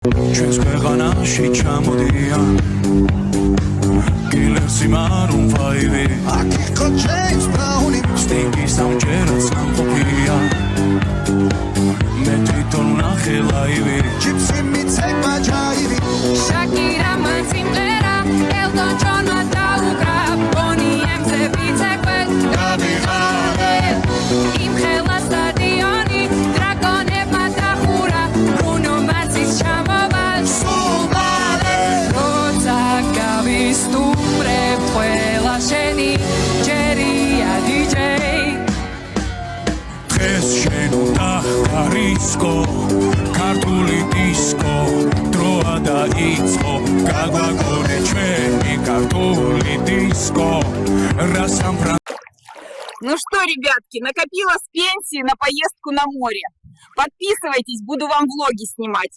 ჩვენს ქვეყანაში ჩამოდიან კილერსი მარუნ ფაივი აქ იყო ჯეიმს ბრაუნი სტინგი სამჯერად სამყოფია მე თვითონ ვნახე ლაივი ჯიპსი მიცეკმა ჯაივი შაკირა მან სიმღერა ელტონ ჯონმა დაუკრა ბონიემზე ვიცეკვე გამიღარე იმხელა სტადიონი დრაკონებმა დახურა ბრუნო მარსის ჩამოვალ სულმალე როცა გავისტუმრებ ყველა შენი ჯერია დიჯეი დღეს შენ უნდა გარისკო ქართული დისკო დროა დაიწყო გაგვაგონე ჩვენი ქართული диско расамфран. Ну что, ребятки, накопила с пенсии на поездку на море. Подписывайтесь, буду вам влоги снимать.